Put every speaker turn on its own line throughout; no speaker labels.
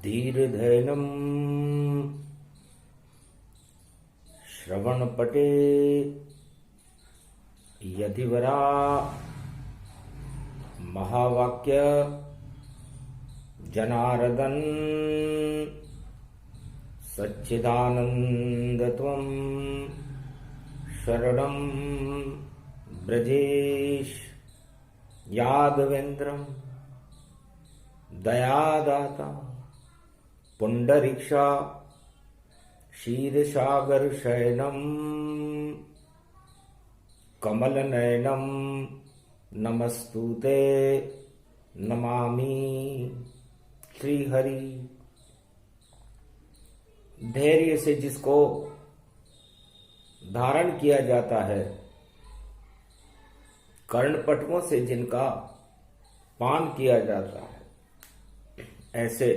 धीर्धैनम् श्रवणपटे यदिवरा महावाक्य जनार्दन सच्चिदानंदत्वं शरणं ब्रजेश यादवेन्द्रं दयादाता पुंडरीक्षा क्षीरसागर शयनम कमलनयनम नमस्तुते नमामि श्रीहरि। धैर्य से जिसको धारण किया जाता है, कर्णपटुओं से जिनका पान किया जाता है, ऐसे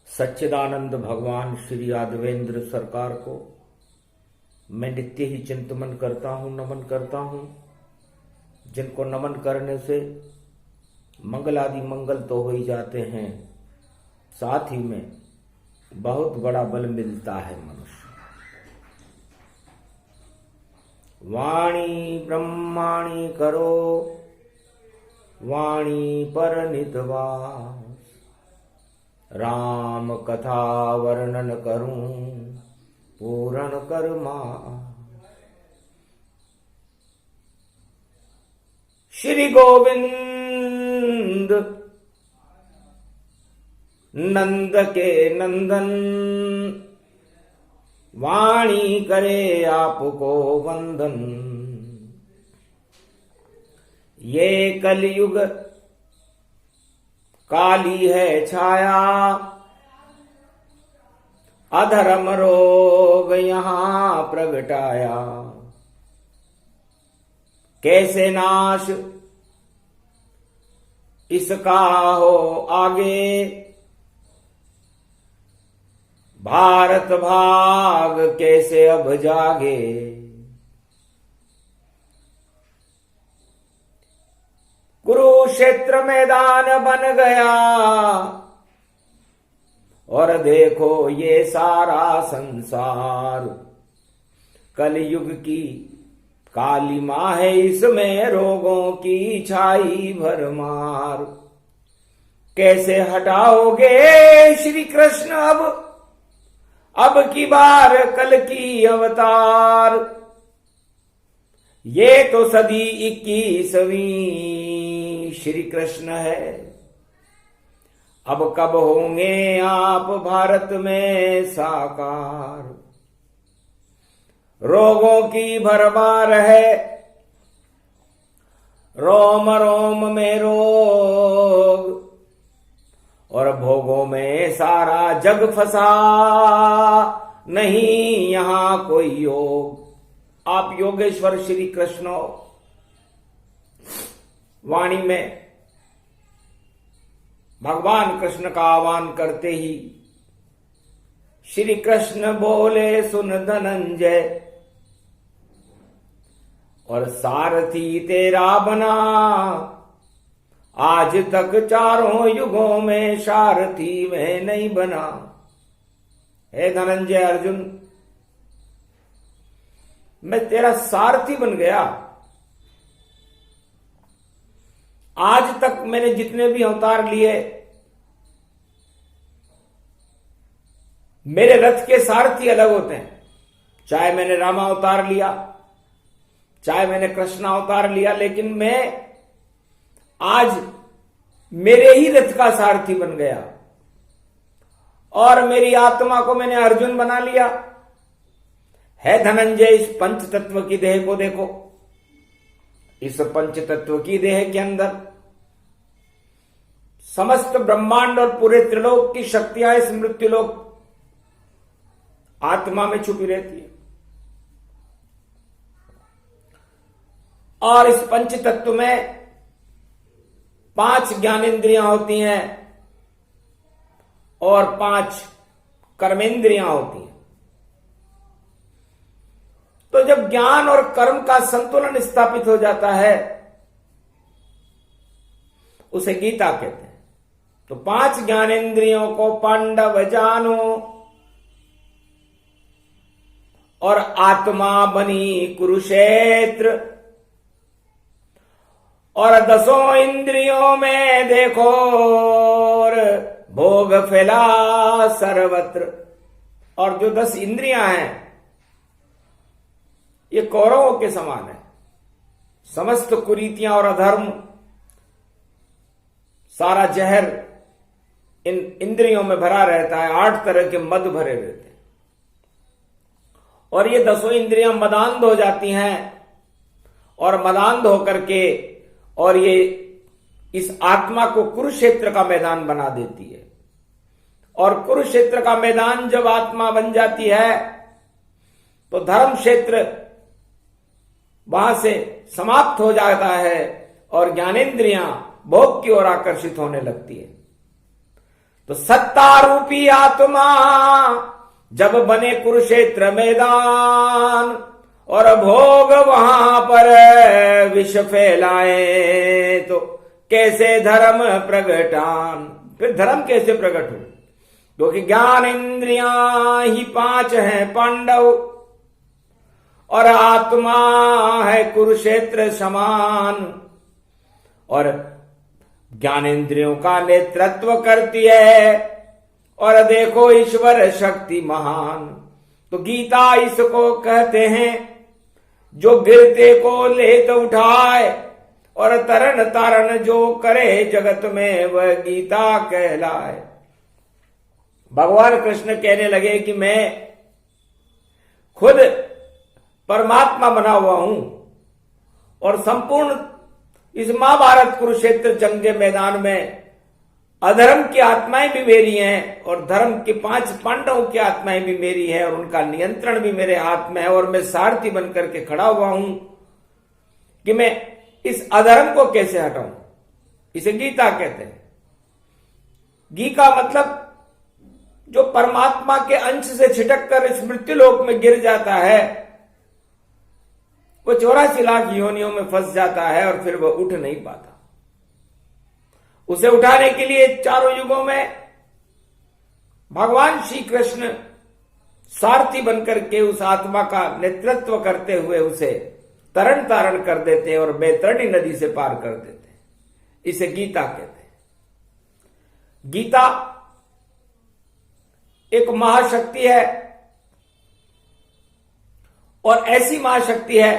सच्चिदानंद भगवान श्री यादवेंद्र सरकार को मैं नित्य ही चिंतन करता हूँ, नमन करता हूँ। जिनको नमन करने से मंगल आदि मंगल तो हो ही जाते हैं, साथ ही में बहुत बड़ा बल मिलता है मनुष्य। वाणी ब्रह्माणी करो वाणी पर नितवास, राम कथा वर्णन करूं पूर्ण कर्मा। श्री गोविंद नंद के नंदन, वाणी करे आपको वंदन। ये कलयुग काली है छाया, अधर्म रोग यहाँ प्रगटाया। कैसे नाश इसका हो आगे, भारत भाग कैसे अब जागे। कुरुक्षेत्र मैदान बन गया, और देखो ये सारा संसार। कलयुग की काली माँ है, इसमें रोगों की छाई भरमार। कैसे हटाओगे श्री कृष्ण अब की बार कल की अवतार। ये तो सदी 21वीं श्री कृष्ण है, अब कब होंगे आप भारत में साकार। रोगों की भरमार है, रोम रोम में रोग, और भोगों में सारा जग फंसा। नहीं यहां कोई योग। आप योगेश्वर श्री कृष्ण वाणी में भगवान कृष्ण का आह्वान करते ही श्री कृष्ण बोले, सुन धनंजय, और सारथी तेरा बना। आज तक चारों युगों में सारथी में नहीं बना। हे धनंजय अर्जुन, मैं तेरा सारथी बन गया। आज तक मैंने जितने भी अवतार लिए, मेरे रथ के सारथी अलग होते हैं। चाहे मैंने रामा अवतार लिया, चाहे मैंने कृष्ण अवतार लिया, लेकिन मैं आज मेरे ही रथ का सारथी बन गया, और मेरी आत्मा को मैंने अर्जुन बना लिया। है धनंजय, इस पंच तत्व की देह को देखो। इस पंच तत्व की देह के अंदर समस्त ब्रह्मांड और पूरे त्रिलोक की शक्तियां इस मृत्युलोक आत्मा में छुपी रहती है। और इस पंच तत्व में 5 ज्ञानेंद्रियां होती हैं और 5 कर्मेंद्रियां होती हैं। तो जब ज्ञान और कर्म का संतुलन स्थापित हो जाता है, उसे गीता कहते हैं। तो 5 ज्ञानेंद्रियों को पांडव जानो और आत्मा बनी कुरुक्षेत्र, और 10 इंद्रियों में देखो भोग फैला सर्वत्र। और जो 10 इंद्रियां हैं ये कौरवों के समान है। समस्त कुरीतियां और अधर्म, सारा जहर इन इंद्रियों में भरा रहता है। 8 तरह के मद भरे रहते हैं और ये 10 इंद्रियां मदान्ध हो जाती हैं और मदान्ध होकर के और ये इस आत्मा को कुरुक्षेत्र का मैदान बना देती है। और कुरुक्षेत्र का मैदान जब आत्मा बन जाती है तो धर्म क्षेत्र वहां से समाप्त हो जाता है और ज्ञानेंद्रियां भोग की ओर आकर्षित होने लगती है। तो सत्ता रूपी आत्मा जब बने कुरुक्षेत्र मैदान और भोग वहां पर विष फैलाए तो कैसे धर्म प्रगटान। फिर धर्म कैसे प्रकट हो, क्योंकि ज्ञान इंद्रियां ही 5 हैं पांडव और आत्मा है कुरुक्षेत्र समान, और ज्ञानेंद्रियों का नेतृत्व करती है। और देखो ईश्वर शक्ति महान। तो गीता इसको कहते हैं जो गिरते को लेत उठाए और तरण तारण जो करे जगत में वह गीता कहलाए। भगवान कृष्ण कहने लगे कि मैं खुद परमात्मा बना हुआ हूं और संपूर्ण इस महाभारत कुरुक्षेत्र जंग के मैदान में अधर्म की आत्माएं भी मेरी हैं और धर्म के 5 पांडवों की आत्माएं भी मेरी हैं और उनका नियंत्रण भी मेरे हाथ में है। और मैं सारथी बनकर के खड़ा हुआ हूं कि मैं इस अधर्म को कैसे हटाऊं। इसे गीता कहते हैं। गी का मतलब जो परमात्मा के अंश से छिटक कर इस मृत्युलोक में गिर जाता है वो 84 लाख योनियों में फंस जाता है और फिर वह उठ नहीं पाता। उसे उठाने के लिए चारों युगों में भगवान श्री कृष्ण सारथी बनकर के उस आत्मा का नेतृत्व करते हुए उसे तरण तारण कर देते हैं और बैतरणी नदी से पार कर देते हैं। इसे गीता कहते हैं। गीता एक महाशक्ति है और ऐसी महाशक्ति है।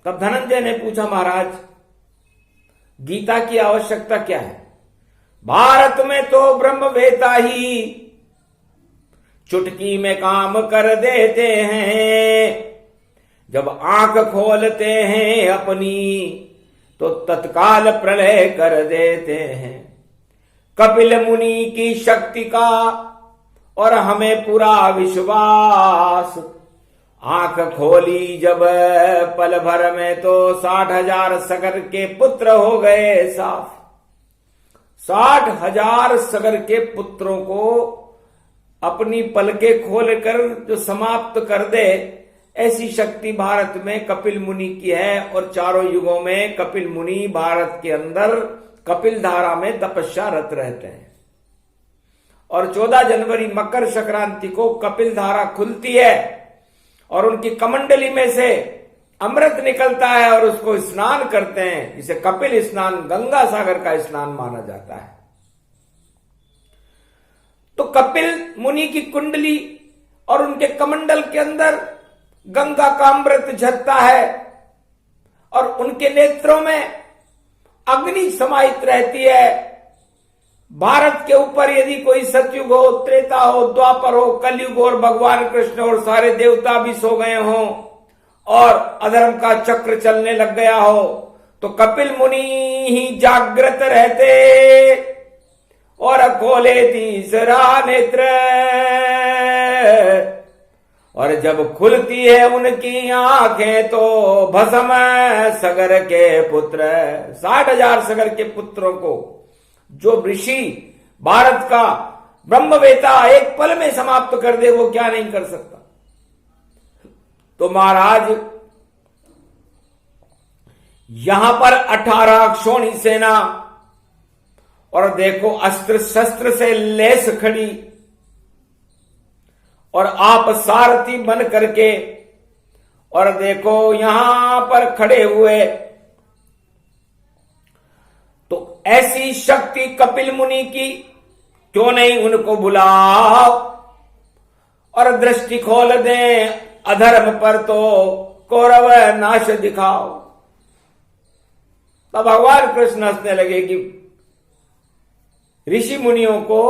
तब धनंजय ने पूछा, महाराज गीता की आवश्यकता क्या है? भारत में तो ब्रह्मवेता ही चुटकी में काम कर देते हैं। जब आंख खोलते हैं अपनी तो तत्काल प्रलय कर देते हैं। कपिल मुनि की शक्ति का और हमें पूरा विश्वास। आंख खोली जब पल भर में तो 60,000 सगर के पुत्र हो गए साफ। 60,000 सगर के पुत्रों को अपनी पलकें खोलकर जो समाप्त कर दे, ऐसी शक्ति भारत में कपिल मुनि की है। और चारों युगों में कपिल मुनि भारत के अंदर कपिल धारा में तपस्यारत रहते हैं। और 14 जनवरी मकर संक्रांति को कपिल धारा खुलती है और उनकी कमंडली में से अमृत निकलता है और उसको स्नान करते हैं। इसे कपिल स्नान, गंगा सागर का स्नान माना जाता है। तो कपिल मुनि की कुंडली और उनके कमंडल के अंदर गंगा का अमृत झरता है और उनके नेत्रों में अग्नि समाहित रहती है। भारत के ऊपर यदि कोई सतयुग हो, त्रेता हो, द्वापर हो, कलयुग और भगवान कृष्ण और सारे देवता भी सो गए हों और अधर्म का चक्र चलने लग गया हो तो कपिल मुनि ही जागृत रहते और खोले तीसरा नेत्र। और जब खुलती है उनकी आंखें तो भस्म सगर के पुत्र, 60,000 सगर के पुत्रों को जो ऋषि भारत का ब्रह्मवेता एक पल में समाप्त कर दे, वो क्या नहीं कर सकता। तो महाराज यहां पर 18 अक्षौणी सेना और देखो अस्त्र शस्त्र से लैस खड़ी, और आप सारथी बन करके और देखो यहां पर खड़े हुए। तो ऐसी शक्ति कपिल मुनि की, क्यों नहीं उनको बुलाओ और दृष्टि खोल दें अधर्म पर, तो कौरव नाश दिखाओ। तब भगवान कृष्ण हंसने लगे कि ऋषि मुनियों को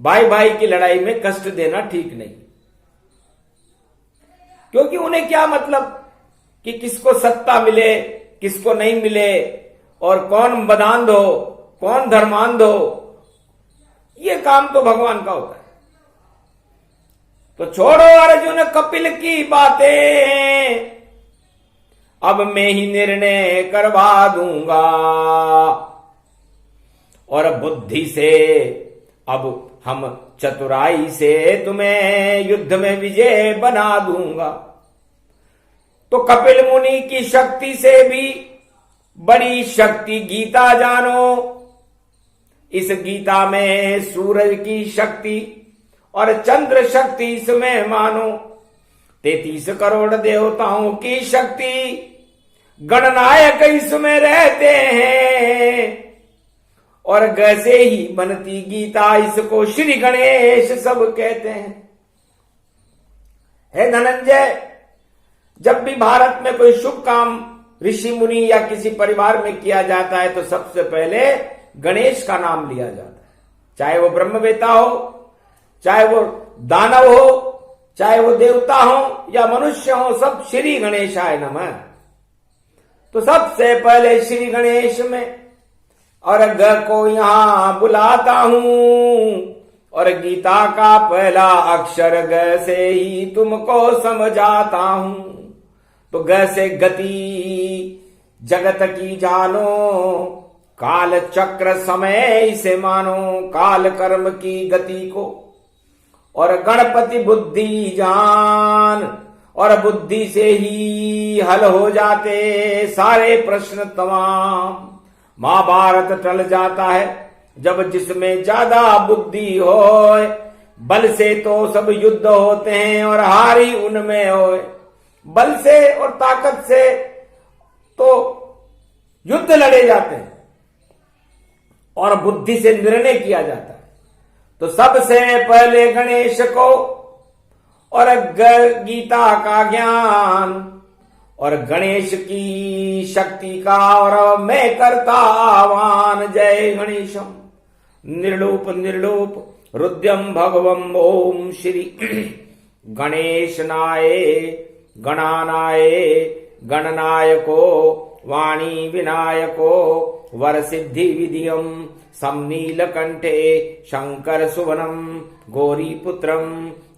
भाई भाई की लड़ाई में कष्ट देना ठीक नहीं, क्योंकि उन्हें क्या मतलब कि किसको सत्ता मिले किसको नहीं मिले, और कौन बदांध हो कौन धर्मांध हो, ये काम तो भगवान का होता है। तो छोड़ो अर्जुन कपिल की बातें, अब मैं ही निर्णय करवा दूंगा, और बुद्धि से अब हम चतुराई से तुम्हें युद्ध में विजय बना दूंगा। तो कपिल मुनि की शक्ति से भी बड़ी शक्ति गीता जानो। इस गीता में सूरज की शक्ति और चंद्र शक्ति इसमें मानो। 33 करोड़ देवताओं की शक्ति गणनायक इसमें रहते हैं, और गैसे ही बनती गीता इसको श्री गणेश सब कहते हैं। हे धनंजय, जब भी भारत में कोई शुभ काम ऋषि मुनि या किसी परिवार में किया जाता है तो सबसे पहले गणेश का नाम लिया जाता है। चाहे वो ब्रह्मवेता हो, चाहे वो दानव हो, चाहे वो देवता हो या मनुष्य हो, सब श्री गणेशाय नमः। तो सबसे पहले श्री गणेश में और ग को यहां बुलाता हूं, और गीता का पहला अक्षर ग से ही तुमको समझाता हूं। तो ग से गति जगत की जानो, काल चक्र समय इसे मानो, काल कर्म की गति को, और गणपति बुद्धि जान, और बुद्धि से ही हल हो जाते सारे प्रश्न तमाम। महाभारत टल जाता है जब जिसमें ज्यादा बुद्धि हो, बल से तो सब युद्ध होते हैं और हार ही उनमें हो। बल से और ताकत से तो युद्ध लड़े जाते हैं और बुद्धि से निर्णय किया जाता है। तो सबसे पहले गणेश को और गीता का ज्ञान और गणेश की शक्ति का, और मैं करता आह्वान जय गणेशम निर्लोप निर्लोप रुद्रम भगवम ओम श्री गणेशनाय गणानाय गणनायको वाणी विनायको वर सिद्धि विधियम समनीलकंठे शंकर सुवनम गौरीपुत्रम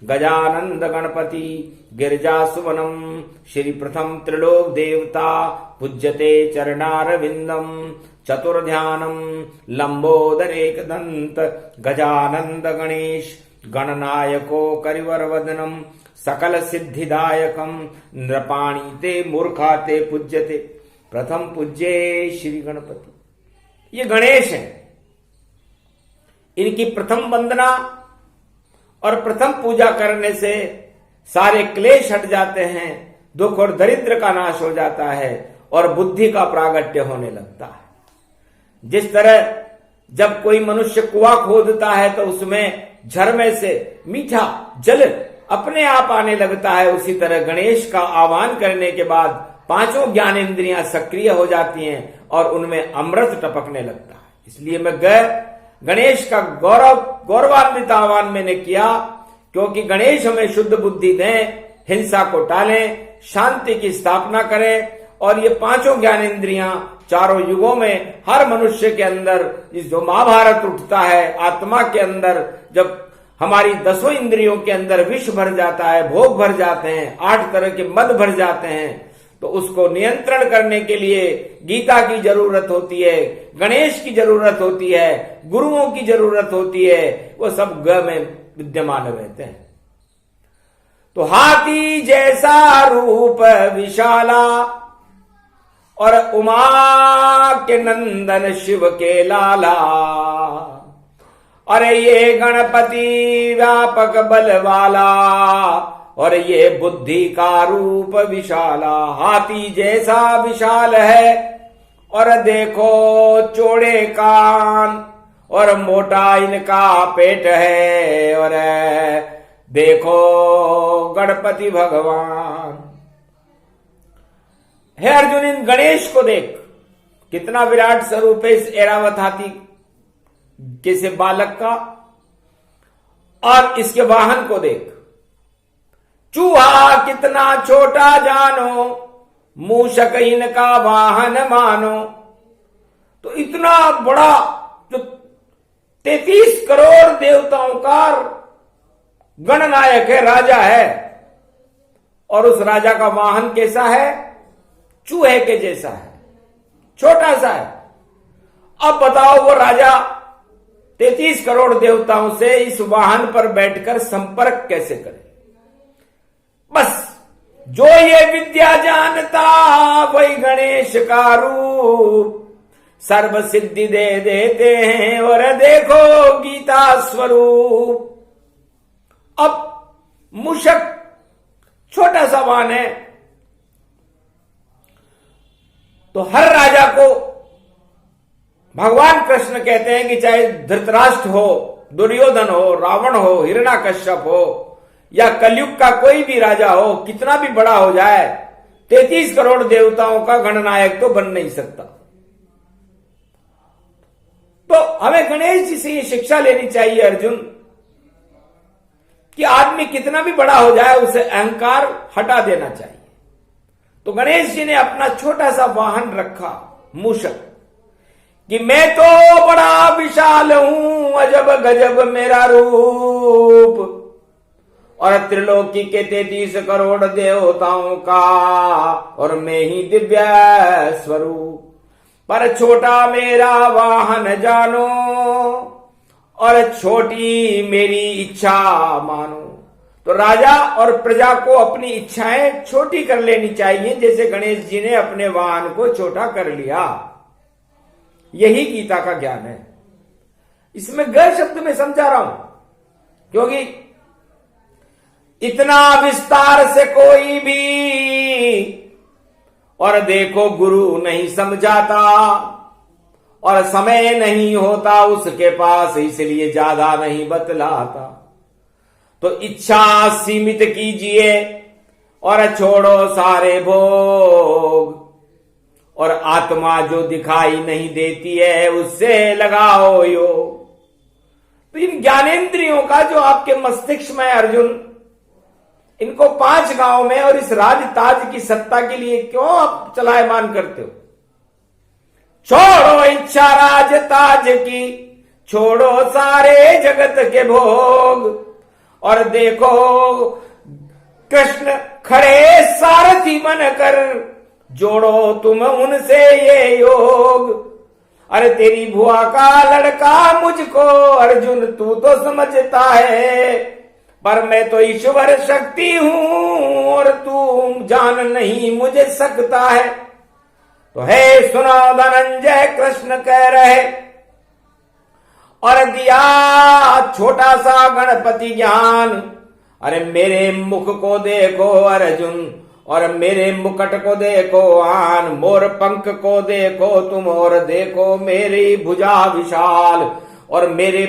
गजानंद गणपति गिरिजा सुवनम श्री प्रथम त्रिलोक देवता पूज्यते चरणारविंदम चतुर्ध्यानम लंबोदर एकदंत गजानंद गणेश गणनायको करिवर वदनम सकल सिद्धिदायकम नृपाणी ते मूर्खा ते पूज्यते प्रथम पूज्ये श्री गणपति। ये गणेश है, इनकी प्रथम वंदना और प्रथम पूजा करने से सारे क्लेश हट जाते हैं, दुख और दरिद्र का नाश हो जाता है और बुद्धि का प्रागट्य होने लगता है। जिस तरह जब कोई मनुष्य कुआं खोदता है तो उसमें झरने से मीठा जल अपने आप आने लगता है, उसी तरह गणेश का आह्वान करने के बाद पांचों ज्ञानेंद्रियां सक्रिय हो जाती हैं और उनमें अमृत टपकने लगता है। इसलिए मैं गणेश का गौरवान्वित आह्वान मैंने किया, क्योंकि गणेश हमें शुद्ध बुद्धि दें, हिंसा को टालें, शांति की स्थापना करें, और ये पांचों ज्ञानेंद्रियां चारों युगों में हर मनुष्य के अंदर, जो महाभारत उठता है आत्मा के अंदर, जब हमारी 10 इंद्रियों के अंदर विष भर जाता है, भोग भर जाते हैं, 8 तरह के मद भर जाते हैं, तो उसको नियंत्रण करने के लिए गीता की जरूरत होती है, गणेश की जरूरत होती है, गुरुओं की जरूरत होती है, वो सब ग में विद्यमान रहते हैं। तो हाथी जैसा रूप विशाला और उमा के नंदन शिव के लाला, अरे ये गणपति व्यापक बल वाला, और ये बुद्धि का रूप विशाला। हाथी जैसा विशाल है, और देखो चौड़े कान, और मोटा इनका पेट है, और देखो गणपति भगवान। हे अर्जुन, इन गणेश को देख, कितना विराट स्वरूप है इस ऐरावत हाथी के से बालक का। और इसके वाहन को देख, चूहा कितना छोटा जानो, मूषक इनका वाहन मानो। तो इतना बड़ा जो 33 करोड़ देवताओं का गणनायक है, राजा है, और उस राजा का वाहन कैसा है? चूहे के जैसा है, छोटा सा है। अब बताओ वो राजा 33 करोड़ देवताओं से इस वाहन पर बैठकर संपर्क कैसे करे? बस जो ये विद्या जानता वही गणेश का रूप सर्व सिद्धि दे देते हैं, और देखो गीता स्वरूप। अब मूषक छोटा सा वाहन है, तो हर राजा को भगवान कृष्ण कहते हैं कि चाहे धृतराष्ट्र हो, दुर्योधन हो, रावण हो, हिरण्याकश्यप हो, या कलयुग का कोई भी राजा हो, कितना भी बड़ा हो जाए, 33 करोड़ देवताओं का गणनायक तो बन नहीं सकता। तो हमें गणेश जी से ये शिक्षा लेनी चाहिए अर्जुन, कि आदमी कितना भी बड़ा हो जाए उसे अहंकार हटा देना चाहिए। तो गणेश जी ने अपना छोटा सा वाहन रखा, मूषक, कि मैं तो बड़ा विशाल हूं, अजब गजब मेरा रूप, और त्रिलोकी के 33 करोड़ देवताओं का, और मैं ही दिव्य स्वरूप। पर छोटा मेरा वाहन जानो, और छोटी मेरी इच्छा मानो। तो राजा और प्रजा को अपनी इच्छाएं छोटी कर लेनी चाहिए, जैसे गणेश जी ने अपने वाहन को छोटा कर लिया। यही गीता का ज्ञान है। इसमें गैर शब्द में समझा रहा हूं, क्योंकि इतना विस्तार से कोई भी, और देखो गुरु नहीं समझाता, और समय नहीं होता उसके पास, इसलिए ज्यादा नहीं बतलाता। तो इच्छा सीमित कीजिए, और छोड़ो सारे भोग, और आत्मा जो दिखाई नहीं देती है उससे लगाओ योग। तो इन ज्ञानेंद्रियों का जो आपके मस्तिष्क में अर्जुन, इनको 5 गांव में और इस राज ताज की सत्ता के लिए क्यों आप चलायमान करते हो? छोड़ो इच्छा राज ताज की, छोड़ो सारे जगत के भोग, और देखो कृष्ण खड़े सारथी बनकर, जोड़ो तुम उनसे ये योग। अरे तेरी बुआ का लड़का मुझको अर्जुन तू तो समझता है, पर मैं तो ईश्वर शक्ति हूं, और तू जान नहीं मुझे सकता है। तो हे सुनो धनंजय, कृष्ण कह रहे, और दिया छोटा सा गणपति ज्ञान। अरे मेरे मुख को देखो अर्जुन, और मेरे मुकुट को देखो आन, मोर पंख को देखो तुम, और देखो मेरी भुजा विशाल, और मेरे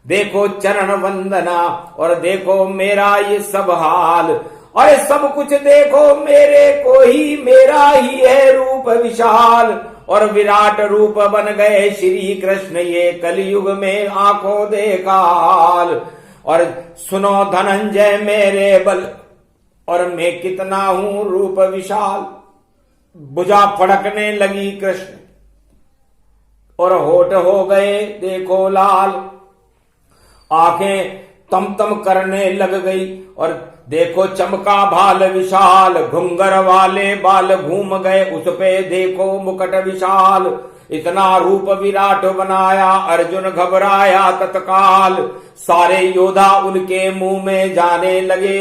देखो चरण वंदना, और देखो मेरा ये सब हाल, और सब कुछ देखो मेरे को ही, मेरा ही है रूप विशाल, और विराट रूप बन गए श्री कृष्ण ये कलयुग में आंखों देखा हाल। और सुनो धनंजय मेरे बल, और मैं कितना हूं रूप विशाल। भुजा फड़कने लगी कृष्ण, और होठ हो गए देखो लाल, आंखें तम तम करने लग गई, और देखो चमका भाल विशाल, घुंगर वाले बाल घूम गए उस पे देखो मुकुट विशाल। इतना रूप विराट बनाया अर्जुन घबराया तत्काल, सारे योद्धा उनके मुंह में जाने लगे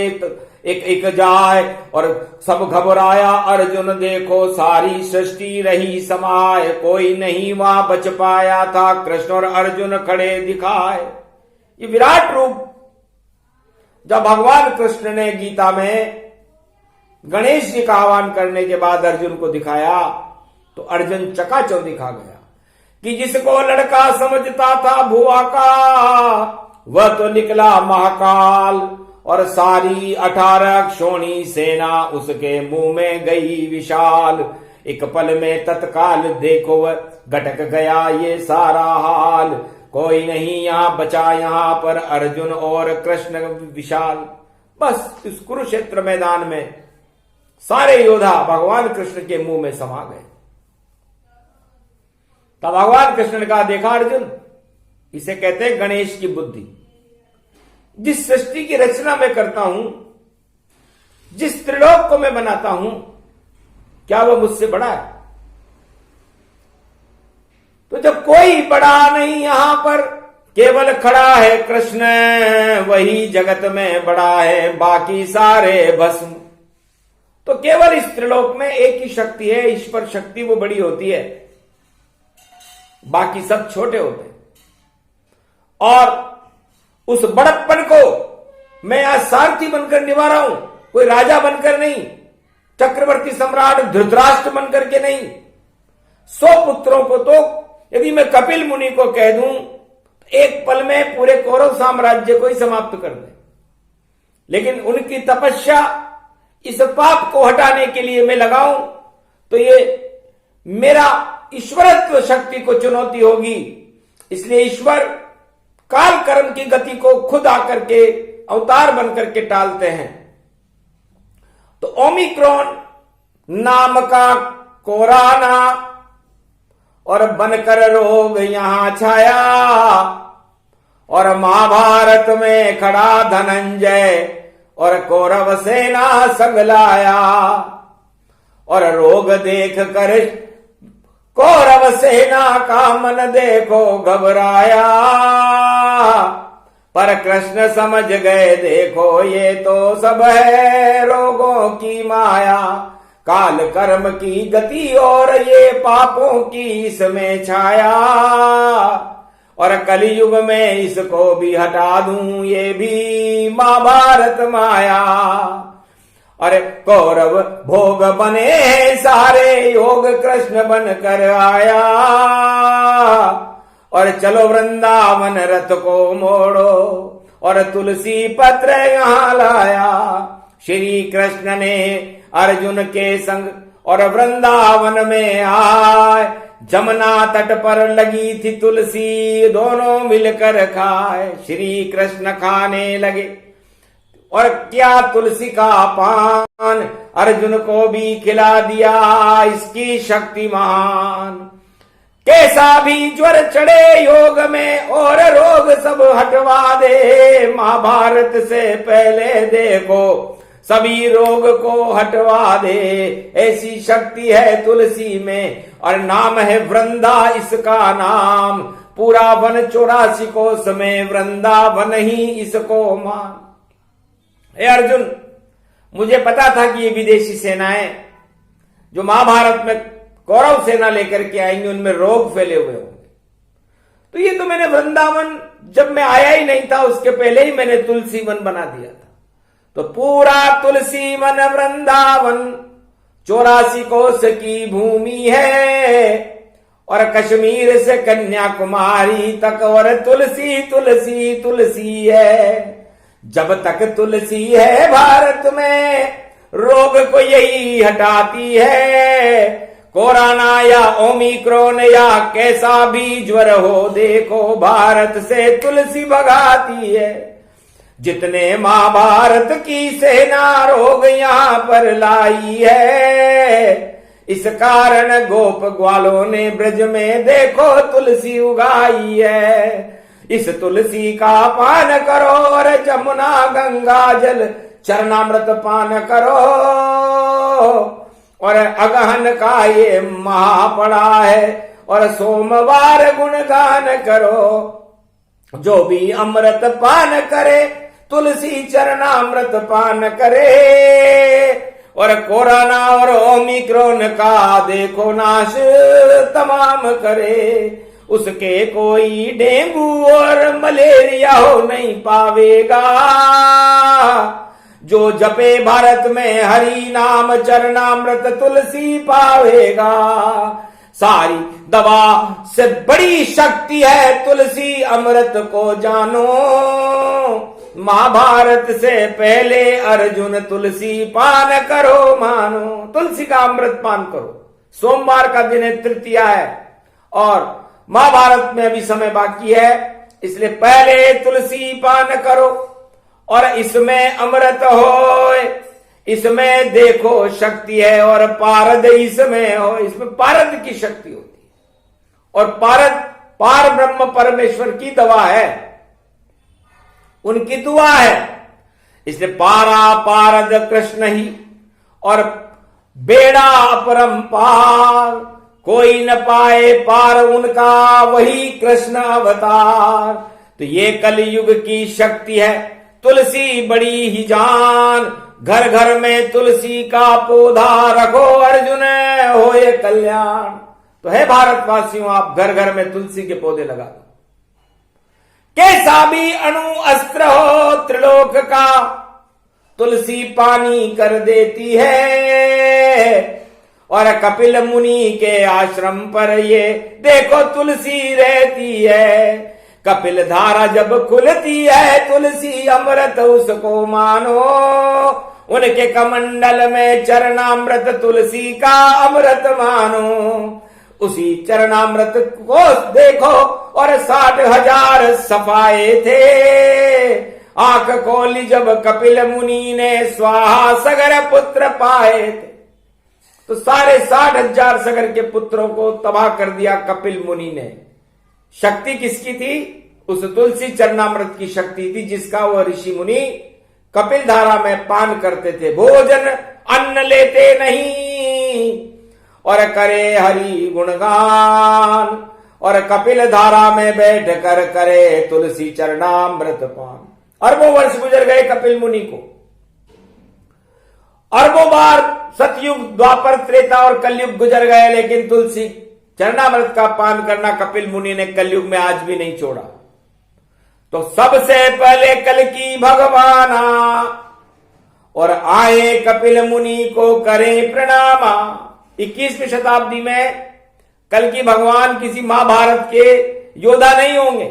एक एक जाए, और सब घबराया अर्जुन देखो सारी सृष्टि रही समाये, कोई नहीं वहां बच पाया था कृष्ण और अर्जुन खड़े दिखाए। ये विराट रूप जब भगवान कृष्ण ने गीता में गणेश जी का आह्वान करने के बाद अर्जुन को दिखाया तो अर्जुन चकाचौंध दिखा गया कि जिसको लड़का समझता था भुआ का वह तो निकला महाकाल और सारी 18 क्षोणी सेना उसके मुंह में गई विशाल। एक पल में तत्काल देखो वह घटक गया ये सारा हाल। कोई नहीं यहां बचा यहां पर अर्जुन और कृष्ण विशाल। बस इस कुरुक्षेत्र मैदान में सारे योद्धा भगवान कृष्ण के मुंह में समा गए। तब भगवान कृष्ण ने कहा, देखा अर्जुन, इसे कहते हैं गणेश की बुद्धि। जिस सृष्टि की रचना मैं करता हूं, जिस त्रिलोक को मैं बनाता हूं, क्या वह मुझसे बड़ा है? तो जब कोई बड़ा नहीं यहां पर, केवल खड़ा है कृष्ण, वही जगत में बड़ा है, बाकी सारे भस्म। तो केवल इस त्रिलोक में एक ही शक्ति है, ईश्वर शक्ति, वो बड़ी होती है, बाकी सब छोटे होते हैं। और उस बड़प्पन को मैं आज सारथी बनकर निभा रहा हूं, कोई राजा बनकर नहीं, चक्रवर्ती सम्राट धृतराष्ट्र बनकर के नहीं। 100 पुत्रों को तो यदि मैं कपिल मुनि को कह दूं, एक पल में पूरे कौरव साम्राज्य को ही समाप्त कर दे। लेकिन उनकी तपस्या, इस पाप को हटाने के लिए मैं लगाऊं तो ये मेरा ईश्वरत्व शक्ति को चुनौती होगी। इसलिए ईश्वर काल कर्म की गति को खुद आकर के अवतार बनकर के टालते हैं। तो ओमिक्रॉन नाम का कोरोना और बनकर रोग यहां छाया, और महाभारत में खड़ा धनंजय और कौरव सेना संग लाया। और रोग देख कर कौरव सेना का मन देखो घबराया, पर कृष्ण समझ गए देखो ये तो सब है रोगों की माया। काल कर्म की गति और ये पापों की इसमें छाया, और कलयुग में इसको भी हटा दूं ये भी महाभारत माया। अरे कौरव भोग बने सारे, योग कृष्ण बन कर आया, और चलो वृंदावन रथ को मोड़ो, और तुलसी पत्र यहां लाया। श्री कृष्ण ने अर्जुन के संग और वृंदावन में आए, जमुना तट पर लगी थी तुलसी, दोनों मिलकर खाए। श्री कृष्ण खाने लगे और क्या तुलसी का पान, अर्जुन को भी खिला दिया, इसकी शक्ति महान। कैसा भी ज्वर चढ़े योग में और रोग सब हटवा दे, महाभारत से पहले देखो सभी रोग को हटवा दे। ऐसी शक्ति है तुलसी में, और नाम है वृंदा इसका नाम। पूरा वन 84 कोस में वृंदावन ही इसको मान। हे अर्जुन, मुझे पता था कि ये विदेशी सेनाएं जो महाभारत में कौरव सेना लेकर के आएंगे, उनमें रोग फैले हुए होंगे। तो ये तो मैंने वृंदावन, जब मैं आया ही नहीं था उसके पहले ही मैंने तुलसी वन बना दिया था। तो पूरा तुलसी वन वृंदावन 84 कोस की भूमि है, और कश्मीर से कन्याकुमारी तक और तुलसी तुलसी तुलसी है। जब तक तुलसी है भारत में, रोग को यही हटाती है। कोरोना या ओमिक्रॉन या कैसा भी ज्वर हो, देखो भारत से तुलसी भगाती है। जितने महाभारत की सेना रोग यहां पर लाई है, इस कारण गोप ग्वालों ने ब्रज में देखो तुलसी उगाई है। इस तुलसी का पान करो और जमुना गंगा जल चरणामृत पान करो, और अगहन का ये महा पड़ा है, और सोमवार गुणगान करो। जो भी अमृत पान करे तुलसी चरणामृत पान करे, और कोरोना और ओमिक्रॉन का देखो नाश तमाम करे। उसके कोई डेंगू और मलेरिया हो नहीं पावेगा। जो जपे भारत में हरि नाम चरणामृत तुलसी पावेगा। सारी दवा से बड़ी शक्ति है तुलसी अमृत को जानो। महाभारत से पहले अर्जुन तुलसी पान करो मानो। तुलसी का अमृत पान करो। सोमवार का दिन है, तृतीया है और महाभारत में अभी समय बाकी है, इसलिए पहले तुलसी पान करो और इसमें अमृत हो, इसमें देखो शक्ति है और पारद इसमें हो, इसमें पारद की शक्ति होती है और पारद पार ब्रह्म परमेश्वर की दवा है, उनकी दुआ है। इसलिए पारा पारद कृष्ण ही और बेड़ा अपरंपार, कोई न पाए पार उनका वही कृष्ण अवतार। तो ये कलयुग की शक्ति है, तुलसी बड़ी ही जान। घर घर में तुलसी का पौधा रखो अर्जुन होए कल्याण। तो है भारतवासियों, आप घर घर में तुलसी के पौधे लगा दो। कैसा भी अणु अस्त्र हो त्रिलोक का, तुलसी पानी कर देती है। और कपिल मुनि के आश्रम पर ये देखो तुलसी रहती है। कपिल धारा जब खुलती है तुलसी अमृत उसको मानो। उनके कमंडल में चरणामृत तुलसी का अमृत मानो। उसी चरणामृत को देखो और 60,000 सफाए थे। आंख खोली जब कपिल मुनि ने स्वाहा सगर पुत्र पाए थे। तो सारे 60,000 सगर के पुत्रों को तबाह कर दिया कपिल मुनि ने। शक्ति किसकी थी? उस तुलसी चरणामृत की शक्ति थी, जिसका वह ऋषि मुनि कपिल धारा में पान करते थे। भोजन अन्न लेते नहीं और करे हरि गुणगान और कपिल धारा में बैठ कर करे तुलसी चरणामृत पान। अरबों वर्ष गुजर गए कपिल मुनि को, अरबों बार सतयुग द्वापर त्रेता और कलयुग गुजर गए, लेकिन तुलसी चरणामृत का पान करना कपिल मुनि ने कलयुग में आज भी नहीं छोड़ा। तो सबसे पहले कल की भगवाना और आए कपिल मुनि को करें प्रणामा। 21वीं शताब्दी में कल की भगवान किसी महाभारत के योद्धा नहीं होंगे,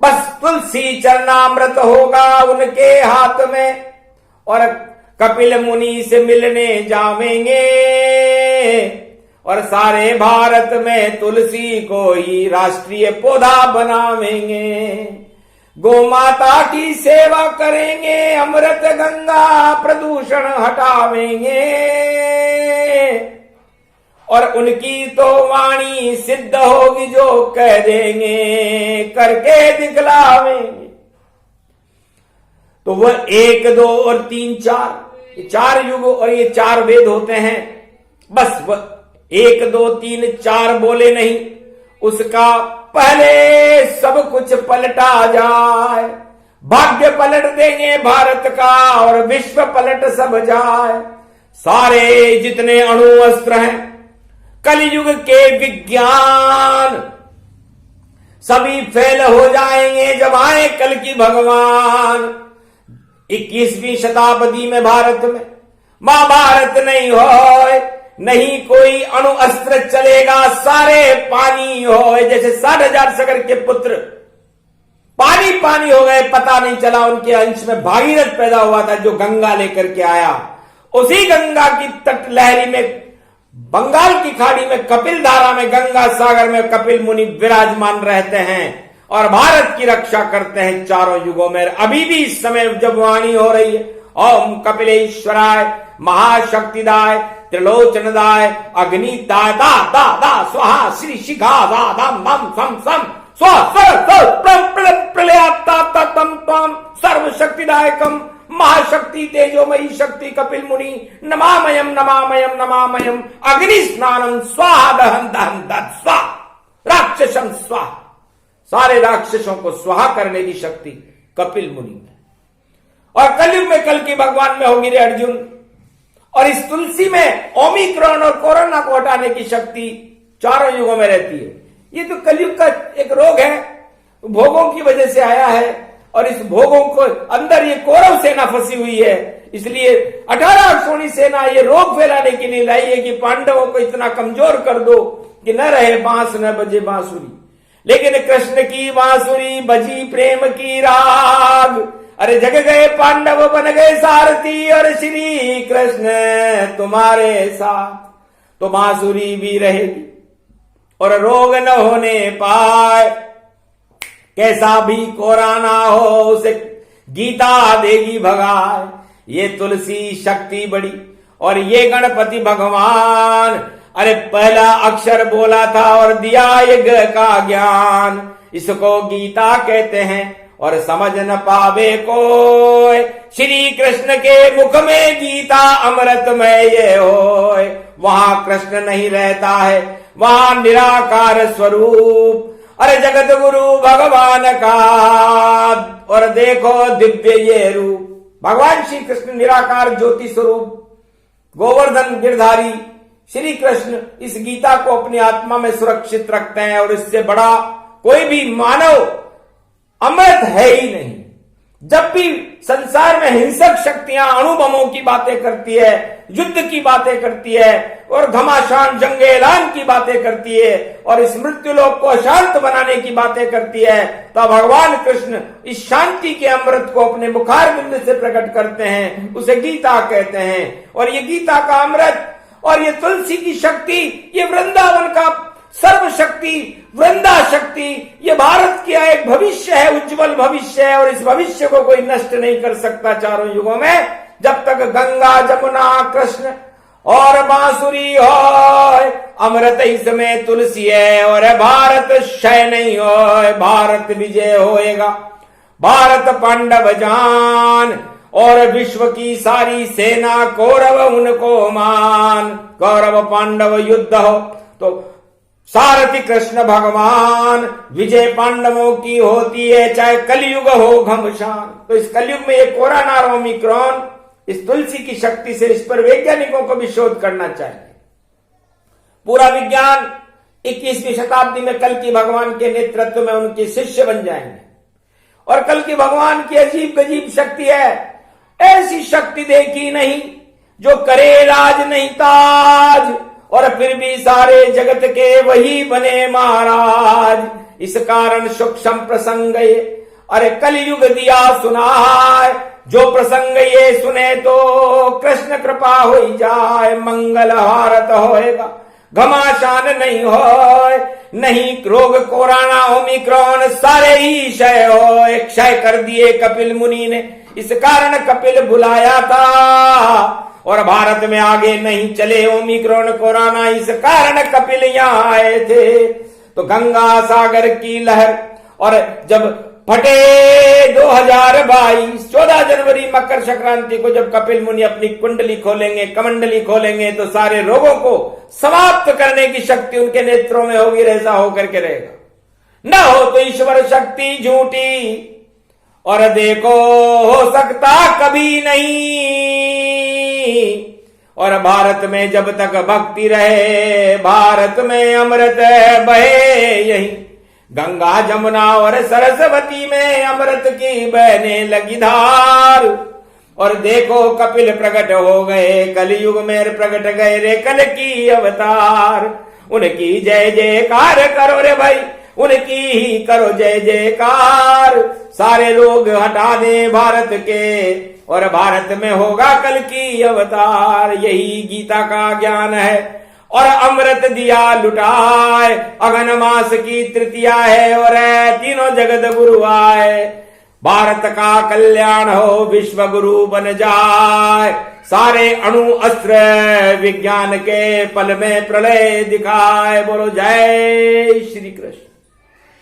बस तुलसी चरणामृत होगा उनके हाथ में और कपिल मुनि से मिलने जावेंगे और सारे भारत में तुलसी को ही राष्ट्रीय पौधा बनावेंगे। गौ माता की सेवा करेंगे, अमृत गंगा प्रदूषण हटावेंगे और उनकी तो वाणी सिद्ध होगी, जो कह देंगे करके दिखलावेंगे। तो वह 1, 2 और 3, 4 ये 4 युग और ये 4 वेद होते हैं। बस वह 1, 2, 3, 4 बोले नहीं, उसका पहले सब कुछ पलटा जाए। भाग्य पलट देंगे भारत का और विश्व पलट सब जाए। सारे जितने अणु अस्त्र हैं कलयुग के विज्ञान सभी फेल हो जाएंगे जब आए कल की भगवान। 21वीं शताब्दी में भारत में महाभारत नहीं हो, नहीं कोई अणु अस्त्र चलेगा, सारे पानी हो। जैसे 60,000 सगर के पुत्र पानी पानी हो गए, पता नहीं चला उनके अंश में भागीरथ पैदा हुआ था जो गंगा लेकर के आया। उसी गंगा की तट लहरी में बंगाल की खाड़ी में कपिल धारा में गंगा सागर में कपिल मुनि विराजमान रहते हैं और भारत की रक्षा करते हैं चारों युगों में। अभी भी इस समय जब वाणी हो रही है, ओम कपिलेश्वराय महाशक्तिदाय त्रिलोचनदाय अग्नि दा दा दा दा स्वाहा श्री शिखा दा दम दम सम सम स्व प्रलयात्म तम सर्वशक्तिदायकम महाशक्ति तेजोमयी शक्ति कपिल मुनि नमामयम नमामयम नमामयम अग्नि स्नानम स्वाहा दहन दहन दहन स्वा राक्षसम स्वाहा। सारे राक्षसों को स्वाहा करने की शक्ति कपिल मुनि में। और कलयुग में कल की भगवान में होगी रे अर्जुन। और इस तुलसी में ओमिक्रॉन और कोरोना को हटाने की शक्ति चारों युगों में रहती है। ये तो कलयुग का एक रोग है, भोगों की वजह से आया है और इस भोगों को अंदर ये कौरव सेना फंसी हुई है। इसलिए 18 अक्षौणी सेना ये रोग फैलाने के लिए लाई है कि पांडवों को इतना कमजोर कर दो कि न रहे बांस न बजे बांसुरी। लेकिन कृष्ण की बांसुरी बजी प्रेम की राग, अरे जग गए पांडव बन गए सारथी और श्री कृष्ण तुम्हारे साथ, तो बांसुरी भी रहेगी और रोग न होने पाए। कैसा भी कोरा ना हो उसे गीता देगी भगाए। ये तुलसी शक्ति बड़ी और ये गणपति भगवान, अरे पहला अक्षर बोला था और दिया यज्ञ का ज्ञान। इसको गीता कहते हैं और समझ न पावे कोई, श्री कृष्ण के मुख में गीता अमृतमय ये होए। वहां कृष्ण नहीं रहता है, वहां निराकार स्वरूप, अरे जगत गुरु भगवान का, और देखो दिव्य ये रूप। भगवान श्री कृष्ण निराकार ज्योति स्वरूप गोवर्धन गिरधारी श्री कृष्ण इस गीता को अपनी आत्मा में सुरक्षित रखते हैं और इससे बड़ा कोई भी मानव अमृत है ही नहीं। जब भी संसार में हिंसक शक्तियां अणुबमों की बातें करती है, युद्ध की बातें करती है और घमासान जंग ऐलान की बातें करती है और इस मृत्युलोक को अशांत बनाने की बातें करती है, तो भगवान कृष्ण इस शांति के अमृत को अपने मुखार बिंद से प्रकट करते हैं, उसे गीता कहते हैं। और ये गीता का अमृत और ये तुलसी की शक्ति, ये वृंदावन का सर्वशक्ति वृंदा शक्ति, ये भारत का एक भविष्य है, उज्जवल भविष्य है और इस भविष्य को कोई नष्ट नहीं कर सकता चारों युगों में। जब तक गंगा जमुना कृष्ण और बांसुरी हो, अमृत इसमें तुलसी है और भारत क्षय नहीं हो, भारत विजय होएगा। भारत पांडव जान और विश्व की सारी सेना कौरव उनको मान। कौरव पांडव युद्ध हो तो सारथी कृष्ण भगवान, विजय पांडवों की होती है चाहे कलयुग हो घमसान। तो इस कलयुग में ये कोरोना और ओमिक्रॉन, इस तुलसी की शक्ति से इस पर वैज्ञानिकों को भी शोध करना चाहिए। पूरा विज्ञान 21वीं शताब्दी में कल की भगवान के नेतृत्व में उनके शिष्य बन जाएंगे और कल की भगवान की अजीब गजीब शक्ति है। ऐसी शक्ति देखी नहीं जो करे राज नहीं ताज और फिर भी सारे जगत के वही बने महाराज। इस कारण सूक्ष्म प्रसंग ये, अरे कलयुग दिया सुनाए, जो प्रसंग ये सुने तो कृष्ण कृपा हो जाए। मंगल भारत होएगा, घमासान नहीं होए, नहीं रोग कोरोना ओमिक्रॉन सारे ही क्षय होए। क्षय कर दिए कपिल मुनि ने, इस कारण कपिल बुलाया था और भारत में आगे नहीं चले ओमिक्रॉन कोरोना, इस कारण कपिल यहाँ आए थे। तो गंगा सागर की लहर और जब फटे 2022 14 जनवरी मकर संक्रांति को जब कपिल मुनि अपनी कुंडली खोलेंगे, कमंडली खोलेंगे, तो सारे रोगों को समाप्त करने की शक्ति उनके नेत्रों में होगी। ऐसा होकर के रहेगा। न हो तो ईश्वर शक्ति झूठी और देखो हो सकता कभी नहीं। और भारत में जब तक भक्ति रहे, भारत में अमृत बहे यही। गंगा जमुना और सरस्वती में अमृत की बहने लगी धार। और देखो कपिल प्रकट हो गए, कलयुग में प्रकट गए रे कल की अवतार। उनकी जय जयकार करो रे भाई, उनकी ही करो जय जयकार। सारे लोग हटा दे भारत के और भारत में होगा कल की अवतार। यही गीता का ज्ञान है और अमृत दिया लुटाए। अगन मास की तृतीया है और तीनों जगत गुरु आए। भारत का कल्याण हो, विश्व गुरु बन जाए। सारे अणु अस्त्र विज्ञान के पल में प्रलय दिखाए। बोलो जय श्री कृष्ण,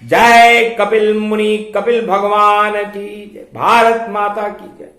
जय कपिल मुनि, कपिल भगवान की जय, भारत माता की जय।